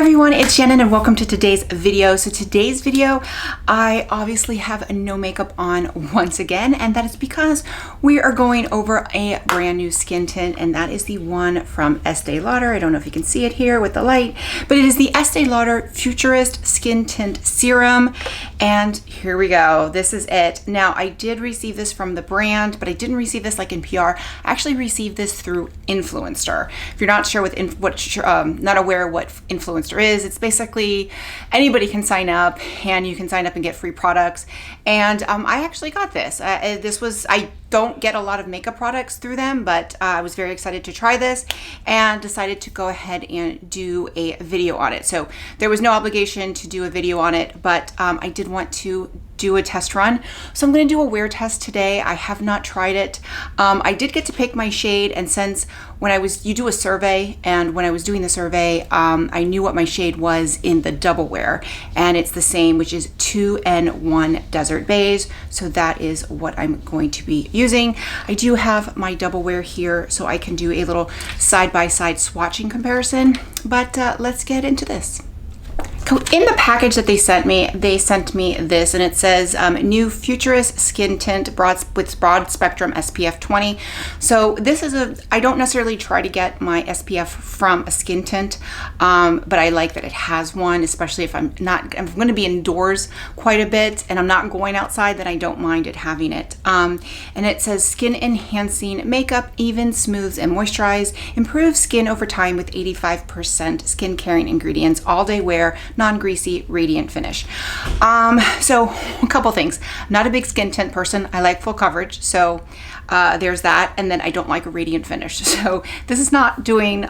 everyone, it's Shannon and welcome to today's video. So today's video, I obviously have no makeup on once again, and that is because we are going over a brand new skin tint, and that is the one from Estee Lauder. I don't know if you can see it here with the light, but it is the Estee Lauder Futurist Skin Tint Serum, and here we go. This is it. Now, I did receive this from the brand, but I didn't receive this like in PR. I actually received this through Influencer. If you're not sure not aware what Influencer is, it's basically anybody can sign up and you can sign up and get free products. And I actually got this. I don't get a lot of makeup products through them, but I was very excited to try this and decided to go ahead and do a video on it. So there was no obligation to do a video on it, but I did want to do a test run. So I'm going to do a wear test today. I have not tried it. I did get to pick my shade, and since you do a survey, and when I was doing the survey, I knew what my shade was in the double wear, and it's the same, which is 2N1 Desert Beige. So that is what I'm going to be using. I do have my double wear here, so I can do a little side-by-side swatching comparison, but let's get into this. In the package that they sent me this, and it says new Futurist Skin Tint with broad spectrum SPF 20. So this is I don't necessarily try to get my SPF from a skin tint, but I like that it has one, especially if I'm going to be indoors quite a bit and I'm not going outside, then I don't mind it having it. And it says skin enhancing makeup, even smooths and moisturize, improves skin over time with 85% skin caring ingredients, all day wear, non-greasy, radiant finish. So a couple things. Not a big skin tint person. I like full coverage, so there's that. And then I don't like a radiant finish. So this is not doing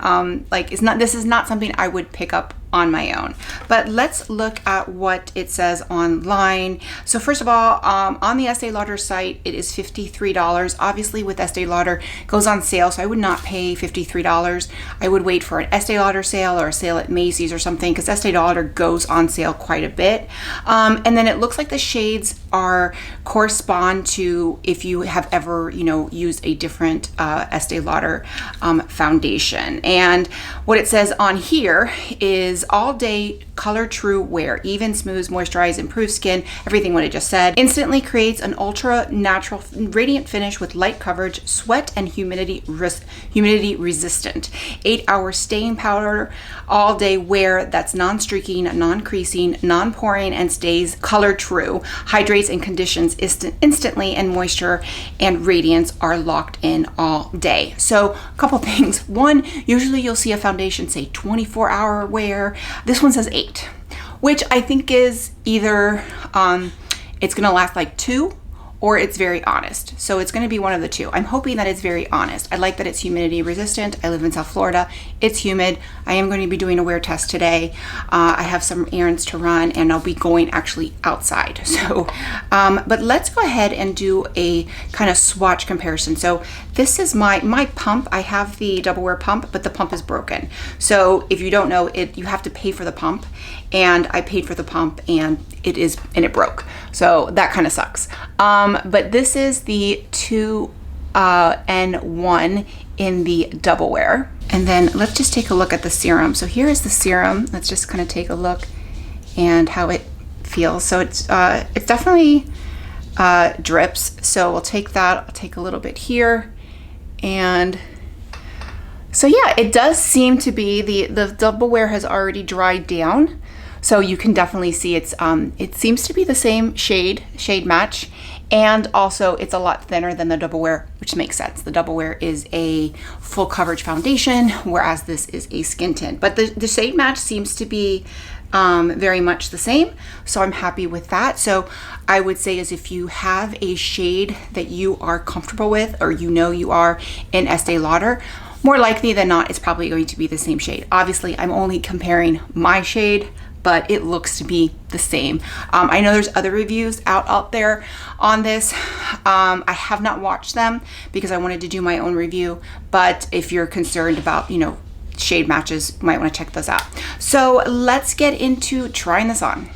this is not something I would pick up on my own. But let's look at what it says online. So first of all, on the Estee Lauder site, it is $53. Obviously with Estee Lauder, it goes on sale, so I would not pay $53. I would wait for an Estee Lauder sale or a sale at Macy's or something, because Estee Lauder goes on sale quite a bit. And then it looks like the shades correspond to if you have ever, used a different Estee Lauder foundation. And what it says on here is all day color true wear, even smooths, moisturize, improves skin, everything what I just said. Instantly creates an ultra natural radiant finish with light coverage, sweat and humidity resistant. 8-hour staying powder, all day wear that's non-streaking, non-creasing, non-poring, and stays color true. Hydrates and conditions instantly, and moisture and radiance are locked in all day. So a couple things. One, usually you'll see a foundation say 24-hour wear. This one says 8, which I think is either it's gonna last like 2, or it's very honest. So it's gonna be one of the two. I'm hoping that it's very honest. I like that it's humidity resistant. I live in South Florida. It's humid. I am going to be doing a wear test today. I have some errands to run, and I'll be going actually outside. So, but let's go ahead and do a kind of swatch comparison. So this is my pump. I have the double wear pump, but the pump is broken. So if you don't know it, you have to pay for the pump, and I paid for the pump, and it broke. So that kind of sucks. But this is the 2N1 in the double wear. And then let's just take a look at the serum. So here is the serum. Let's just kind of take a look and how it feels. So it's definitely drips. So we'll take that. I'll take a little bit here. And so yeah, it does seem to be the double wear has already dried down. So you can definitely see it seems to be the same shade match, and also it's a lot thinner than the double wear, which makes sense. The double wear is a full coverage foundation, whereas this is a skin tint. But the shade match seems to be very much the same, so I'm happy with that. So I would say is if you have a shade that you are comfortable with, or you are in Estee Lauder, more likely than not, it's probably going to be the same shade. Obviously, I'm only comparing my shade, but it looks to be the same. I know there's other reviews out there on this. I have not watched them because I wanted to do my own review, but if you're concerned about, shade matches, you might want to check those out. So let's get into trying this on.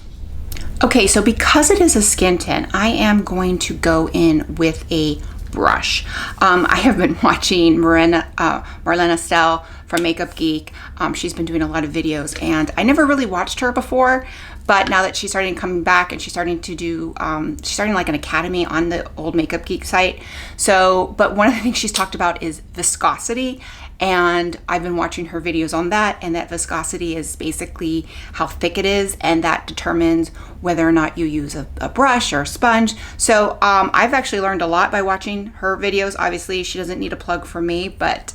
Okay, so because it is a skin tint, I am going to go in with a brush. I have been watching Marlene Estelle from Makeup Geek. She's been doing a lot of videos, and I never really watched her before, but now that she's starting coming back and she's starting to do, she's starting like an academy on the old Makeup Geek site. So, but one of the things she's talked about is viscosity. And I've been watching her videos on that, and that viscosity is basically how thick it is, and that determines whether or not you use a brush or a sponge. So I've actually learned a lot by watching her videos. Obviously, she doesn't need a plug from me, but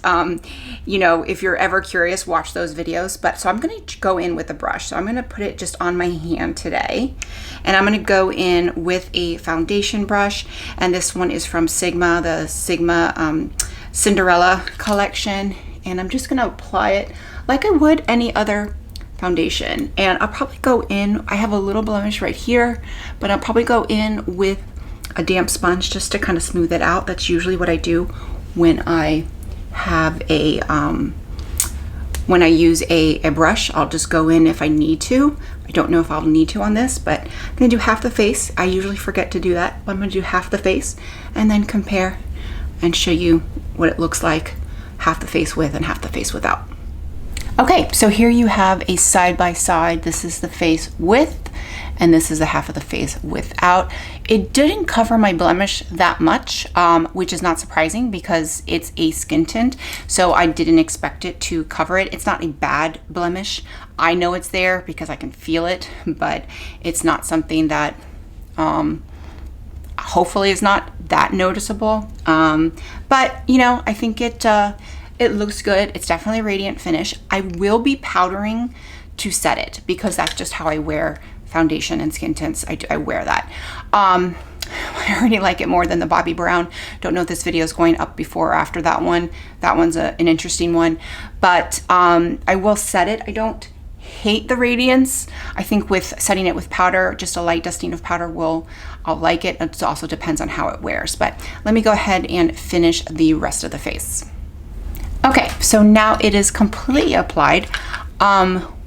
you know, if you're ever curious, watch those videos. But so I'm going to go in with a brush. So I'm going to put it just on my hand today, and I'm going to go in with a foundation brush, and this one is from Sigma, the Sigma Cinderella collection, and I'm just going to apply it like I would any other foundation. And I'll probably go in, I have a little blemish right here, but I'll probably go in with a damp sponge just to kind of smooth it out. That's usually what I do when I have a when I use a brush. I'll just go in if I need to. I don't know if I'll need to on this, but I'm going to do half the face. I usually forget to do that, but I'm going to do half the face and then compare and show you what it looks like, half the face with and half the face without. Okay, so here you have a side by side. This is the face with, and this is the half of the face without. It didn't cover my blemish that much, which is not surprising because it's a skin tint, so I didn't expect it to cover it. It's not a bad blemish. I know it's there because I can feel it, but it's not something that hopefully is not that noticeable. But you know, I think it looks good. It's definitely a radiant finish. I will be powdering to set it because that's just how I wear foundation and skin tints. I wear that. I already like it more than the Bobbi Brown. Don't know if this video is going up before or after that one. That one's an interesting one, but I will set it. I don't hate the radiance. I think with setting it with powder, just a light dusting of powder I'll like it. It also depends on how it wears, but let me go ahead and finish the rest of the face. Okay, so now it is completely applied.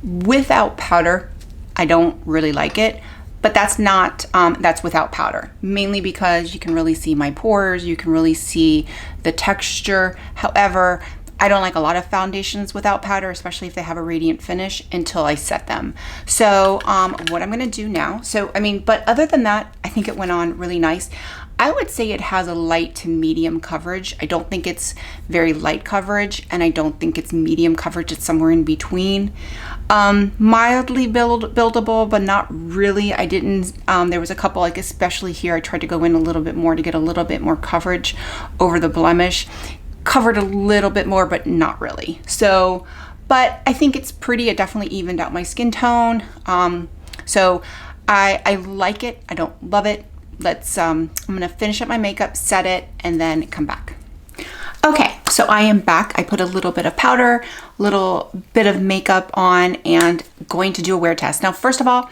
Without powder, I don't really like it, but that's not, that's without powder, mainly because you can really see my pores, you can really see the texture. However, I don't like a lot of foundations without powder, especially if they have a radiant finish, until I set them. So what I'm gonna do now, so I mean, but other than that, I think it went on really nice. I would say it has a light to medium coverage. I don't think it's very light coverage, and I don't think it's medium coverage. It's somewhere in between. Mildly buildable, but not really. I didn't, there was a couple, like especially here, I tried to go in a little bit more to get a little bit more coverage over the blemish. Covered a little bit more, but not really. So, but I think it's pretty. It definitely evened out my skin tone. So I like it. I don't love it. Let's, I'm gonna finish up my makeup, set it, and then come back. Okay, so I am back. I put a little bit of powder, a little bit of makeup on, and going to do a wear test. Now, first of all,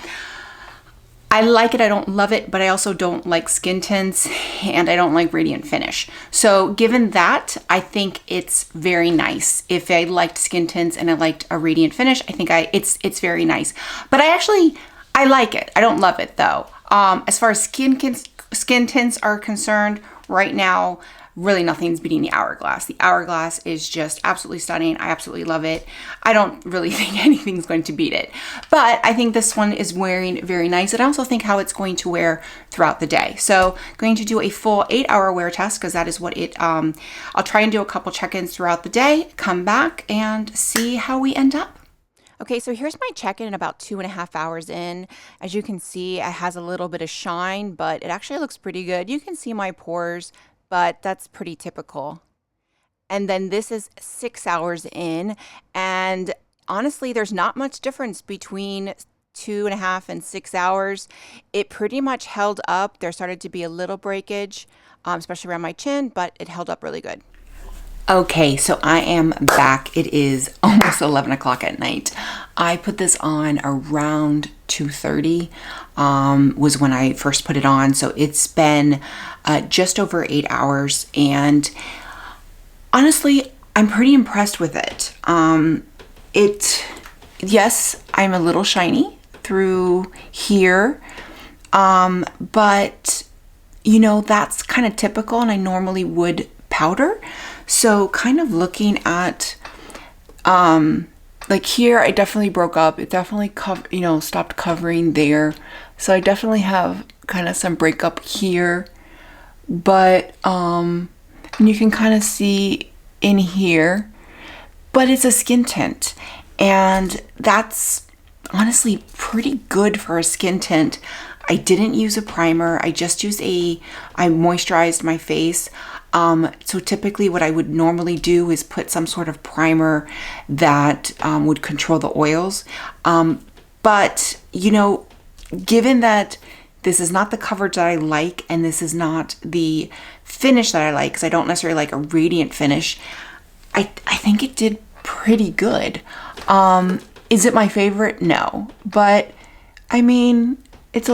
I like it, I don't love it, but I also don't like skin tints, and I don't like radiant finish. So given that, I think it's very nice. If I liked skin tints and I liked a radiant finish, I think it's very nice. But I like it. I don't love it though. As far as skin tints are concerned, right now, really nothing's beating the Hourglass. The Hourglass is just absolutely stunning. I absolutely love it. I don't really think anything's going to beat it, but I think this one is wearing very nice. And I also think how it's going to wear throughout the day. So going to do a full 8-hour wear test because that is what it, I'll try and do a couple check-ins throughout the day, come back and see how we end up. Okay, so here's my check-in about 2.5 hours in. As you can see, it has a little bit of shine, but it actually looks pretty good. You can see my pores, but that's pretty typical. And then this is 6 hours in, and honestly, there's not much difference between 2.5 and 6 hours. It pretty much held up. There started to be a little breakage, especially around my chin, but it held up really good. Okay, so I am back. It is almost 11 o'clock at night. I put this on around 2:30 was when I first put it on. So it's been just over 8 hours, and honestly, I'm pretty impressed with it. Yes, I'm a little shiny through here, but you know, that's kind of typical, and I normally would powder. So kind of looking at Like here, I definitely broke up. It definitely stopped covering there. So I definitely have kind of some breakup here, but you can kind of see in here, but it's a skin tint, and that's honestly pretty good for a skin tint. I didn't use a primer. I just used I moisturized my face. So typically what I would normally do is put some sort of primer that would control the oils. But, you know, given that this is not the coverage that I like, and this is not the finish that I like, because I don't necessarily like a radiant finish, I think it did pretty good. Is it my favorite? No. But, I mean, it's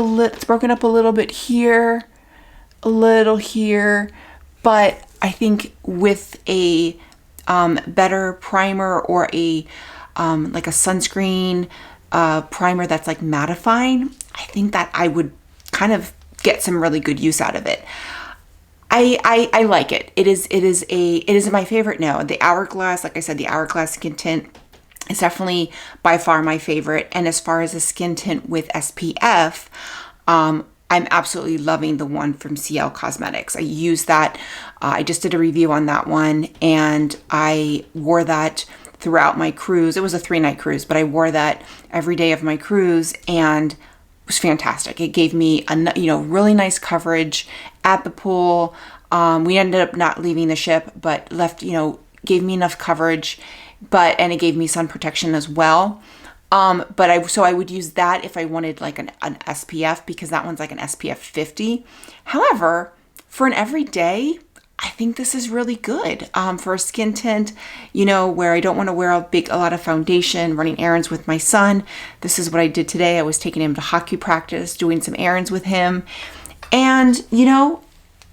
broken up a little bit here, a little here, but I think with a better primer or a like a sunscreen primer that's like mattifying, I think that I would kind of get some really good use out of it. I like it. It isn't my favorite. No, the Hourglass, like I said, the Hourglass skin tint is definitely by far my favorite. And as far as a skin tint with SPF, I'm absolutely loving the one from CL Cosmetics. I use that. I just did a review on that one, and I wore that throughout my cruise. It was a 3-night cruise, but I wore that every day of my cruise, and it was fantastic. It gave me really nice coverage at the pool. We ended up not leaving the ship, but gave me enough coverage, and it gave me sun protection as well. But I would use that if I wanted like an SPF, because that one's like an SPF 50. However, for an everyday, I think this is really good for a skin tint, where I don't want to wear a lot of foundation, running errands with my son. This is what I did today. I was taking him to hockey practice, doing some errands with him. And,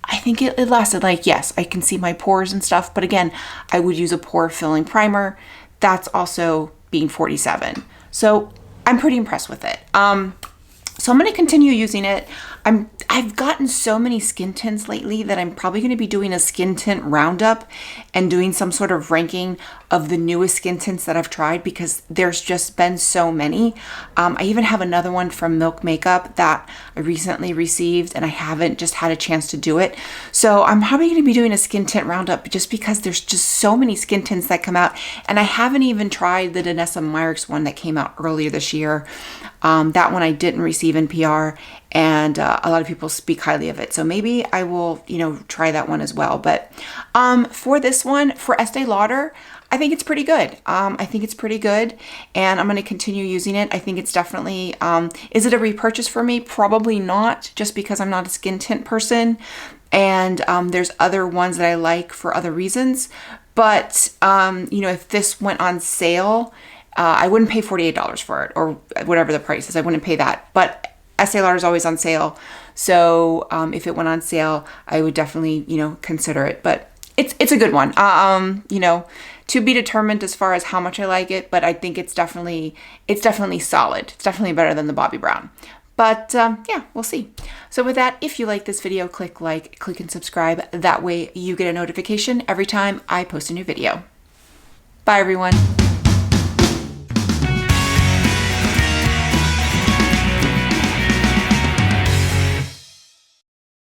I think it lasted. Like, yes, I can see my pores and stuff. But again, I would use a pore filling primer. That's also being 47. So I'm pretty impressed with it. So I'm going to continue using it. I've gotten so many skin tints lately that I'm probably going to be doing a skin tint roundup and doing some sort of ranking of the newest skin tints that I've tried, because there's just been so many. I even have another one from Milk Makeup that I recently received, and I haven't just had a chance to do it. So I'm probably going to be doing a skin tint roundup just because there's just so many skin tints that come out. And I haven't even tried the Danessa Myricks one that came out earlier this year. That one I didn't receive in PR, and a lot of people speak highly of it. So maybe I will, try that one as well. But for this one, for Estee Lauder, I think it's pretty good. I think it's pretty good, and I'm going to continue using it. I think it's definitely, is it a repurchase for me? Probably not, just because I'm not a skin tint person. And there's other ones that I like for other reasons. But, if this went on sale, I wouldn't pay $48 for it, or whatever the price is. I wouldn't pay that. But Estee Lauder is always on sale. So if it went on sale, I would definitely, consider it. But it's a good one. To be determined as far as how much I like it, but I think it's definitely solid. It's definitely better than the Bobbi Brown. But yeah, we'll see. So with that, if you like this video, click like, click and subscribe. That way you get a notification every time I post a new video. Bye everyone.